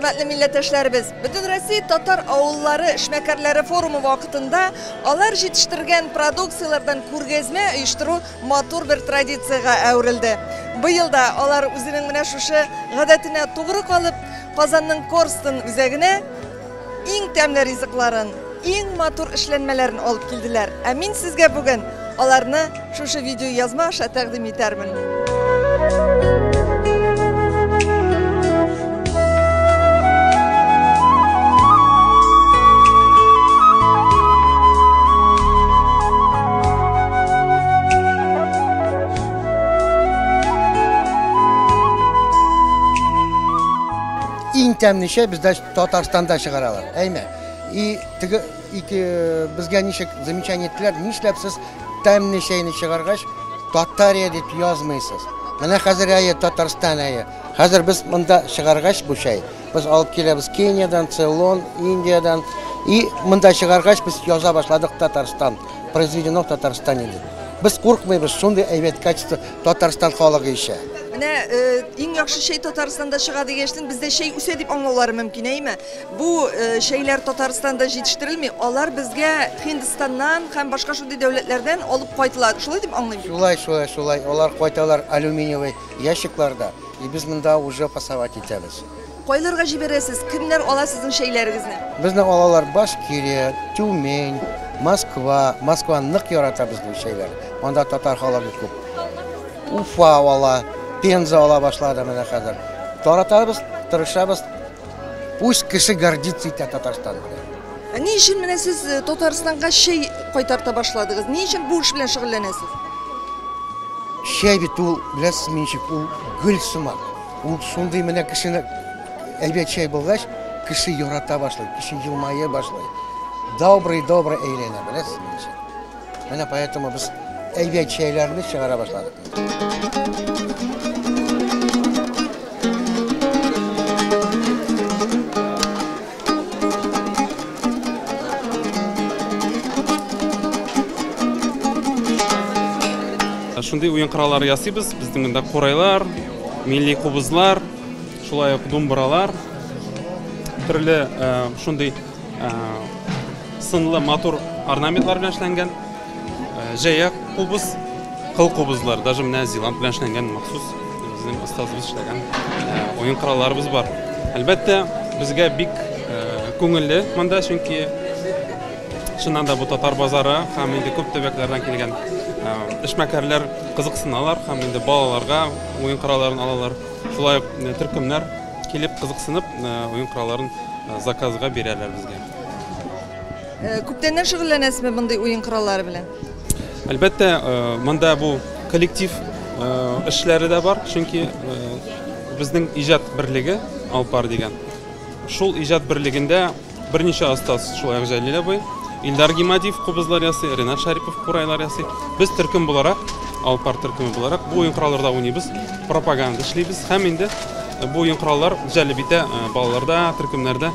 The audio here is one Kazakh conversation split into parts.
Hürmetli milletveşlerimiz, bütün Россия Tatar Avulları İşmekarları Forumu vaktinde alar yetiştirgen produksiyalardan kurgezme uyuşturu matur bir tradisiyaga evrildi. Bu yılda alar özünün mine şuşu gadetine doğru kalıp Kazan'ın Korst'ın üzerine en temli rizikların, en matur işlenmelerini alıp geldiler. Emin sizge bugün alarını şuşu videoyu yazma aşağı takdim ederim. En temli şey bizde Tatarstan'da çıkaralım. Eyme. Bizge nişek zamечание ettiler. Nişlep siz temli şeyini çıkargaç Tatariya deyip yazmaysınız. Mana hazır ayı Tatarstan ayı. Hazır biz bunda çıkargaç bu şey. Biz alıp geliriz Kenya'dan, Ceylon, India'dan. Bunda çıkargaç biz yaza başladık Tatarstan. Произведено в Татарстане. Biz korkmayız. Şunda evet kaçtı Tatarstan halığı işe. En yaxşı şey Tatarstan'da çıkadı geçtin. Bizde şey üsedip anlamaları mümkün değil mi? Bu şeyler Tatarstan'da yetiştirilmiyor. Onlar bizge Hindistan'dan hem başka şu devletlerden alıp koydular. Şöyle deyip anlayayım. Şulay. Onlar koydular alüminyum yaşıklarda. Biz bunda уже passavat etemiz. Koylarga jiberesiz. Kimler ola sizin şeylerinizini? Bizden olalar Başkiriya, Tümen, Moskva. Moskva nık yarata bizden şeyler. Onda Tatar halığı çok. Ufa valla. Penza ola başladı mana kadar. Toratarız, tırışabız. Pусть kişi гордится ite Tatarstan'da. Ne için mene siz Tatarstan'a şey koytarta başladınız? Ne için bu iş bilen şugullanasınız? Şey bit ul, bilesiz menşik, ul gül sumak. Ul sunday mene kişini elbet şey bulgaç, kişi yorata başladı, kişi yılmaya başladı. Добрый eğlene, bilesiz menşik. Mana поэтому biz elbet şeylerini çıkara başladık. Şunday oyun qurallari yasaymiz. Bizning bunda qo'raylar, milliy qobuzlar, shulay dumbralar, turli shunday sinli motor ornamentlar bilan ishlangan jaya qobuz, qil qobuzlar, даже mana zilant bilan ishlangan maxsus bizning ustozimiz ishlagan oyun qurallarimiz bor. Albatta bizga bek ko'ngilli menda chunki shundan da bu Tatar bozori ham endi ko'p tabaqalardan kelgan işmekarlar qiziqsinalar, ham endi balalarga oyun quralarini alalar. Shulay turkumlar kelib qiziqsinib oyun quralarini zakazga berarlar bizga. Ko'pdan shug'ullanasizmi bunday oyun qurallari bilan? Albatta, menda bu kollektiv ishlari da bor, chunki bizning ijod birligi Alpar degan. Shul ijod birligida bir necha ustoz shulay jalila bo'y İldar Gimadiyev qobuzlar yasay, Renat Sharipov qo'raylar yasay. Biz turkum bo'larak, Alpar turkumi bo'larak bu o'yin qurallarda o'ynaymiz, propaganda ishlaymiz. Ham endi bu o'yin qurallar jalibida bolalarda, turkumlarda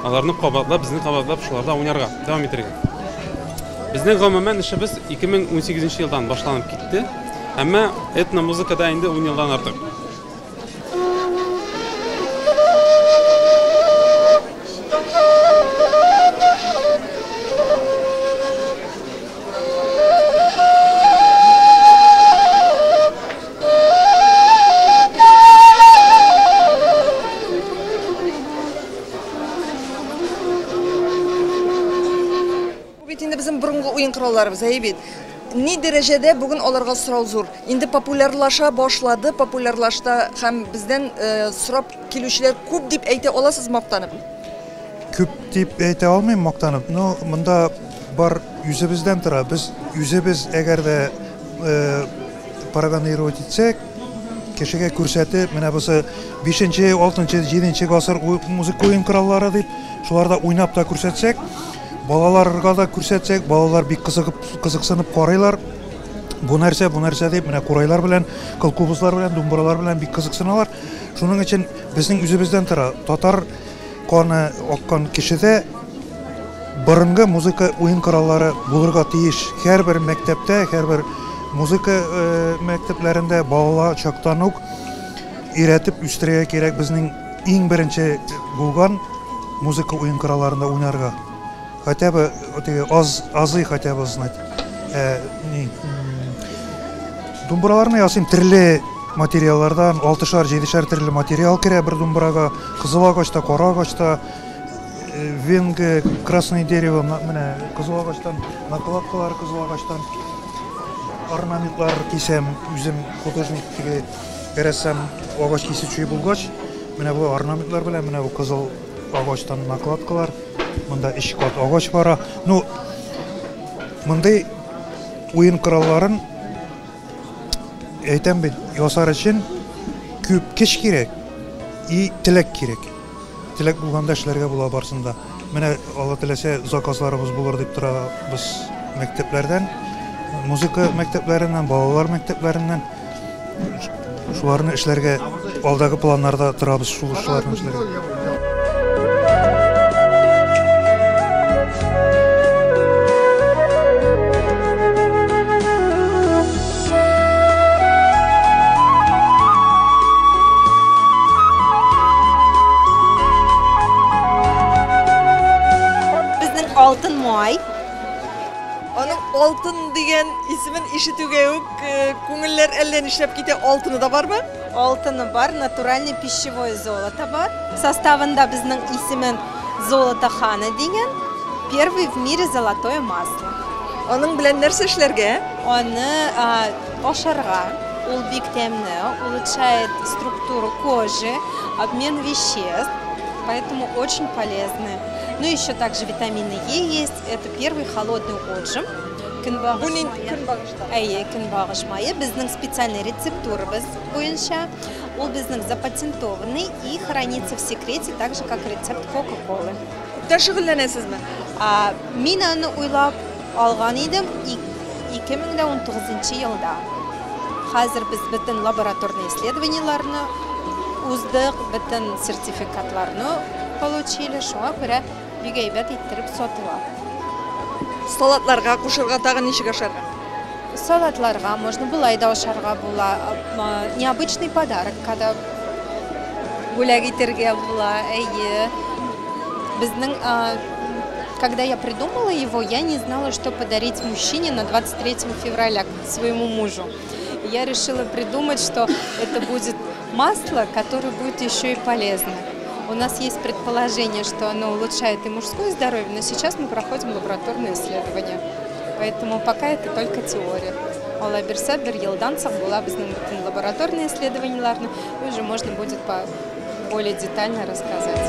ularni qabatlab, bizni qabatlab shularda o'ynarga davom ettirgan. Bizning umuman ishimiz 2018-yildan boshlanib ketdi. Ammo etno muzikada endi 10 yildan ortiq. Bizim burungu oyun kurallarımız heybet. Ne derecede bugün onlarga sorav zor. Indi popülerlaşa başladı. Popülerlaşta hem bizden sorap kelüşler köp dip ayta olasız maqtanıp. Köp dip ayta olmayım maqtanıp. No, bunda bar yüzebizden tura. Biz yüzebiz eğer de paraganı etsek, keşke kürseti, mene bası 5. 6. 7. asır müzik oyun kuralları deyip, şularda oynap da kürsetsek, balalarga da kürsetsek, balalar bir kızıksınıp qaraylar. Bu narsa deyip, mene qoraylar bilen, qılqobuzlar bilen, dumbralar bilen bir kızıksınalar. Şunun için bizning yüzebizden tura. Tatar qoni oqqan kişide burungi muzika oyun kuralları bulurga tiyiş. Her bir mektepte, her bir muzika mekteplerinde balalar çoktan öğretip üstüreye gerek bizning ең бірінші болған музыка ойын құралдарында ойнарға. Хотя бы азы хотя бы знать. Думбыраларны ясыйм түрлі материаллардан 6-7 түрлі материал керек бір думбыраға. Қызыл ағашта, қара ағашта, венге, красное дерево, міне қызыл ағаштан, накладкалар қызыл ағаштан, орнаментлар кисем, өзім художниктіге кересем ағаш кесуші болғаш, міне бұл орнаментлар білем, міне бұл қызыл ағаштан накладкалар, мұнда 2 қат ағаш бара. Ну, мұндай ойын құралларын айтам бит, ясар үшін көп кеш керек и тілек керек. Тілек болғанда эшләргә була барсында. Менә Алла теләсә заказларыбыз булыр дип тора без мәктәпләрдән, музыка мәктәпләреннән, балалар мәктәпләреннән шуларны эшләргә алдагы планнарда торабыз, шуларны эшләргә. Алтын май. Аның алтын деген исемен ишетүгә үк күңелләр әллә нишләп китә, алтыны да бармы? Алтыны бар, натуральный пищевое золото бар. Составында безнең исемен золото хана деген, первый в мире золотое масло. Аның белән нәрсә эшләргә? Аны ашарга, ул бик тәмле, улучшает структуру кожи, обмен веществ, поэтому очень полезно. Ну, еще также витамины Е есть. Это первый холодный отжим. Көнбагыш майы. Безнең специальный рецептурыбыз буенча. Ул безнең запатентованный и хранится в секрете, так же как рецепт Кока-Колы. Шөгыльләнәсезме? Мин аны уйлап алган идем 2019 елда. Хәзер без бөтен лабораторный исследованиеларны уздык, бөтен сертификатларны получили, шуңа күрә бик әйбәт иттереп сатыла. Салатларга кушырга тагын ничек ашарга? Салатларга можно булай да ашарга була. Необычный подарок, когда бүләк итәргә була. Безнең, когда я придумала его, я не знала, что подарить мужчине на 23 февраля своему мужу. Я решила придумать, что это будет масло, которое будет еще и полезно. У нас есть предположение, что оно улучшает и мужское здоровье, но сейчас мы проходим лабораторные исследования. Поэтому пока это только теория. Алла берсә, бер елдан соң була безнең бөтен лабораторные исследованиеларны, и уже можно будет более детально рассказать.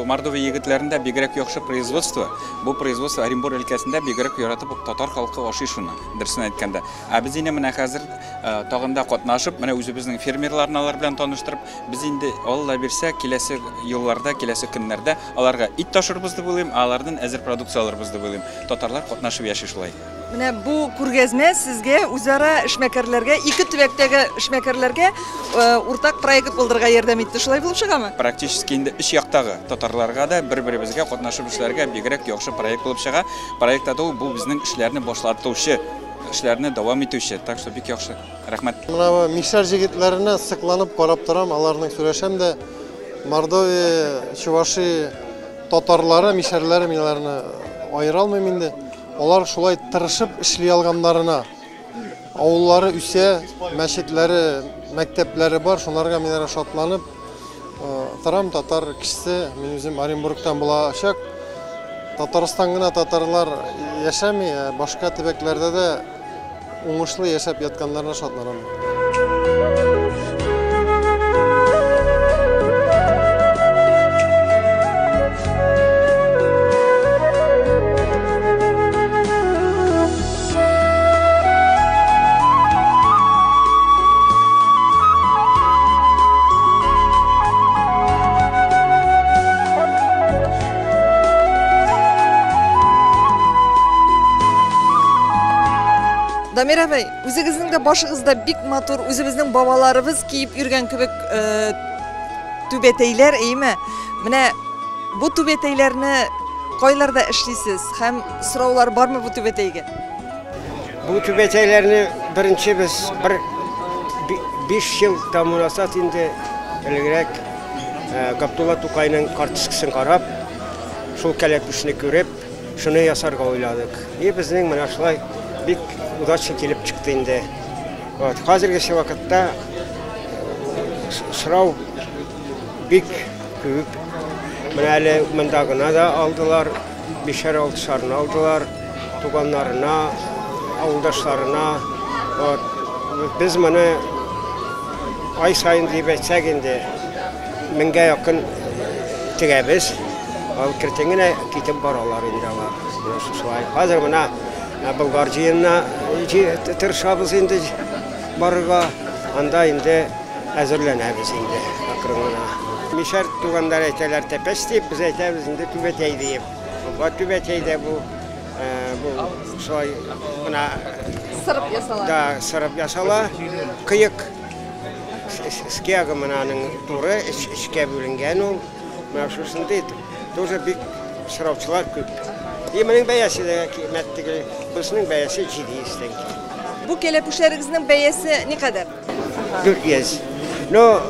Мордовия егетләрендә бигрәк яхшы производство. Бу производство Оренбур өлкәсендә бигрәк яратып татар халкы ашый шуны. Дөресен әйткәндә. Без инде менә хәзер тагында катнашып, менә үзебезнең фермерларны алар белән таныштырып, без инде Алла бирсә, киләсе елларда, киләсе көннәрдә аларга ит ташырбыз дип уйлыйм, алардан әзер продукцияларыбыз дип уйлыйм. Татарлар катнашып яши шулай. Менә бу күргәзмә сезгә үзара эшмәкәрләргә, ике төбәктәге эшмәкәрләргә уртак проект булдырырга ярдәм итте. Шулай булып чыгамы? Практически инде өч яктагы татарларга да бер-беребезгә катнашып эшләргә бигрәк яхшы проект булып чыга. Проектта да бу безнең эшләрне башлатучы, эшләрне дәвам итүче. Так что бик яхшы. Рәхмәт. Менә мишәр җегетләренә сыкланып карап торам, аларның сөйләшәм дә Мордовия, Чуваши татарлары, мишәрләре минләрне аера алмыйм инде. Алар шулай тырышып эшли алганнарына. Авыллары үсә, мәчетләре, мәктәпләре бар, шуларга мин шатланып торам. Татар кешесе, мин үзем Оренбургтан булачак. Татарстан гына татарлар яшәми, башка төбәкләрдә дә уңышлы яшәп ятканнарына шатланам. Дамир абай, үзегезнең дә башыгызда бик матур, үзебезнең бабаларыбыз киеп йөргән кебек түбәтәйләр, әйме? Менә бу түбәтәйләрне кайларда эшлисез һәм сораулар бармы бу түбәтәйгә? Бу түбәтәйләрне беренче без 5 ел тамамласак инде элегрәк Габдулла Тукайның карточкасын карап, шул кәләпүшне күреп, шуны ясарга уйладык. Безнең менә шулай бик удача килеп чыкты инде. Вот, хәзерге вакытта сорау бик күп. Менә әле монда гына да алдылар, 5-6 шарны алдылар, туганнарына, авылдашларына. Вот, без моны ай сайын дип әйтсәк инде 1000-гә якын тегәбез. Ал кертеңгенә китеп баралар инде алар. Шулай. Хәзер менә Болгар җыенына тырышабыз инде барырга. Анда инде әзерләнәбез инде акрын гына. Мишәр тугандар әйтәләр тәпәс дип, без әйтәбез инде түбәтәй дип. Бу түбәтәйдә бу шулай гына Сырып ясалар. Да, сырып ясала. Кыек скиягы менәнең туры эшкә бүленгән ул. Менә шусын дип, тоже бик сораучылар күп. Менең бәясе дә кыйммәтле, безнең бәясе 700 тәңкә. Бу кәләпүшләрегезнең бәясе ни кадәр? 400. Но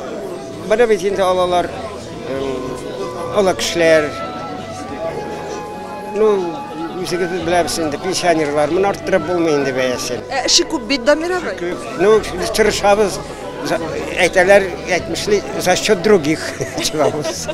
бана бит инде алалар, ала кешеләр. Ну, үзегез беләбез инде, пенсионерлар мен арттырып булмый инде бәясен. Эше күп бит, Дамир абай. Ну, тырышабыз. Әйтәләр, әйтмешли, за счет других чыгабыз.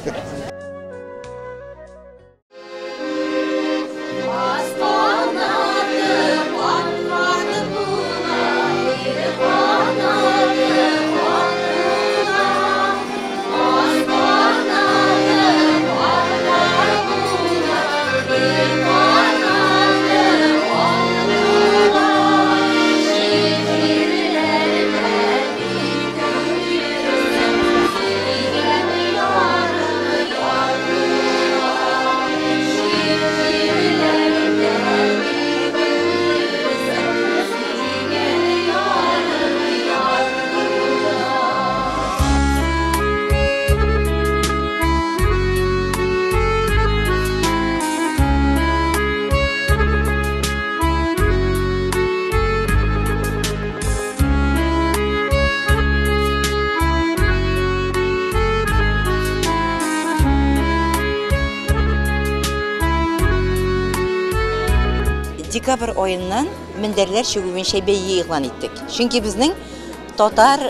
Декабрь айыннан мендәрләр чыгуынча бәйге игълан иттек. Чөнки безнең татар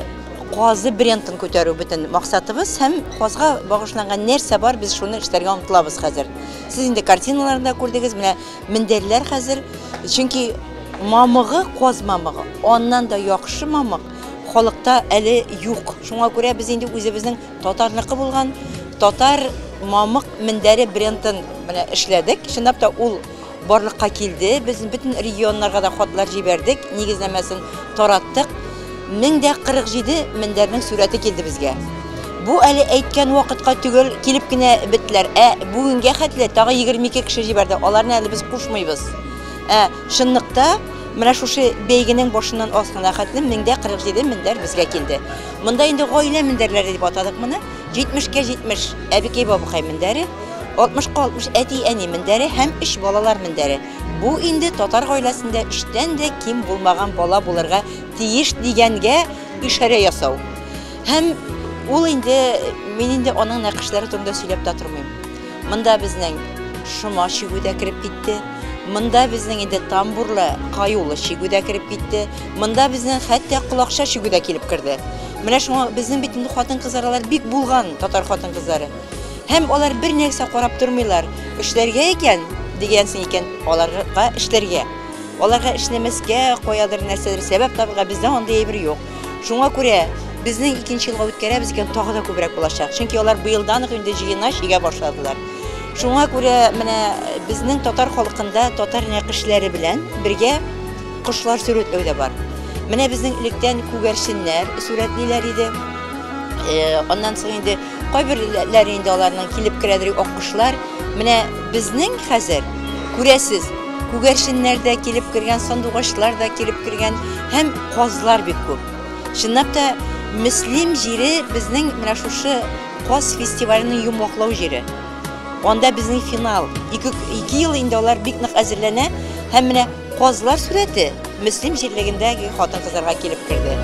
казы брендын күтәрү бөтен максатыбыз һәм казга багышланган нәрсә бар, без шуны эшләргә омтылабыз хәзер. Сез инде картиналарда күрдегез, менә мендәрләр хәзер, чөнки мамыгы каз мамыгы, аннан да яхшы мамык халыкта әле юк. Шуңа күрә без инде үзебезнең татарлыкы булган татар мамык мендәре брендын менә эшләдек. Шундап та ул барлыкка килде. Без бүтән регионнарга да хатлар җибәрдек, нигезләмәсен тараттык. 1047 мендәрнең сурәте килде безгә. Бу әле әйткән вакытка түгел килеп кенә битләр. Бүгенгә хәтле тагы 22 кеше җибәрде. Аларны әле без кушмыйбыз. Шынлыкта менә шушы бәйгенең башыннан асына хәтле 1047 мендәр безгә килде. Монда инде гаилә мендәрләре дип атадык моны. 70-ка 70 әбикәй бабыкай мендәре, 60-ка 60 әти-әни мендәре һәм 3 балалар мендәре. Бу инде татар гаиләсендә 3тән дә ким булмаган бала булырга тиеш дигәнгә ишарә ясау. Һәм ул инде мин инде аның нәкышләре турында сөйләп тә тормыйм. Монда безнең шома чигүдә кирип китте. Монда безнең инде тамбурлы, каюлы чигүдә кирип китте. Монда безнең хәтта кулакша чигүдә килеп кирде. Менә шуңа безнең бит инде хатын-кызлар бик булган татар хатын-кызлары. Һәм алар бер нәрсә карап тормыйлар. Эшләргә икән дигәнсен икән, аларга эшләргә. Аларга эшләмәскә куядыр нәрсәдер сәбәп табырга бездә андый әйбер юк. Шуңа күрә безнең 2нче елга үткәрәбез икән тагы да күбрәк булачак. Чөнки алар быелдан ук инде җыена чигә башладылар. Шуңа күрә менә безнең татар халкында татар нәкышләре белән бергә кошлар сүрәтләү дә бар. Менә безнең илектән күгәрченнәр сүрәтлиләр иде. Аннан соң инде кайберләре инде аларның килеп керәдер ак кошлар. Менә безнең хәзер күрәсез күгәршеннәр дә килеп кергән, сандугачлар да килеп кергән, һәм казлар бик күп. Чынлап та Мөслим җире безнең менә шушы каз фестиваленең йомаклау җире. Анда безнең финал. 2 ел инде алар бик нык әзерләнә һәм менә казлар сурәте Мөслим җирлегендәге хатын-кызларга килеп керде.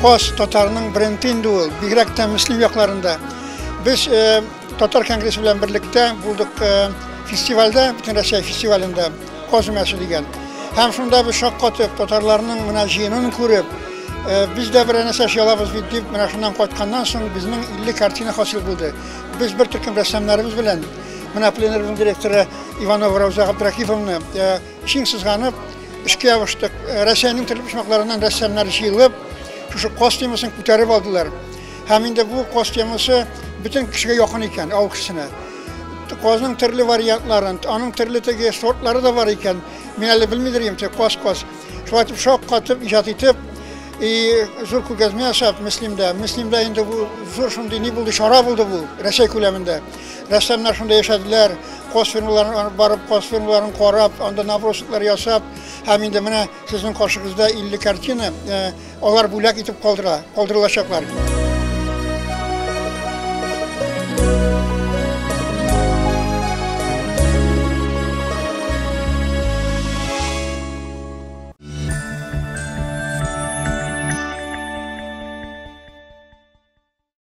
Kos Tatar'nın brendinde ol, bigrekten Müslüm yaklarında. Biz Tatar Kongresi bilen birlikte bulduk festivalde, bütün Rusya festivalinde Kos Mesi degan. Hem şunda bir şok katıp Tatarlarının münajiyinin kurup, biz de bir eneseş yalabız deyip münajından koytkandan sonra bizden 50 kartina hasıl buldu. Biz bir Türk'ün ressamlarımız bilen, Plenerimizin direktörü Ivanova Ravza Abdrakifovna çiğ sızganıp, işe yapıştık. Rusya'nın türlü pişmaklarından ressamları yığılıp, şu kostümüsünü ko'tarib aldılar. Hem de bu kostümüsü bütün kişiye yakın iken, av kişisine. Kozның türlü varyantların, onun türlü sortları da var iken, ben öyle bilmiyorum ki koz. Şu atıp şok katıp, icad edip, zor ko'rgazma yasab Müslim'de. Müslim'de indi bu zor şunday ne buldu, şara buldu bu, Rusya ko'lamında. Ressamlar şunda yaşadılar, koz firmalarına barıp, koz firmalarını korap, onda nabrosliklar yasab, hem de mana sizin karşınızda 50 kartina, onlar bulak itip kaldırılacaklar.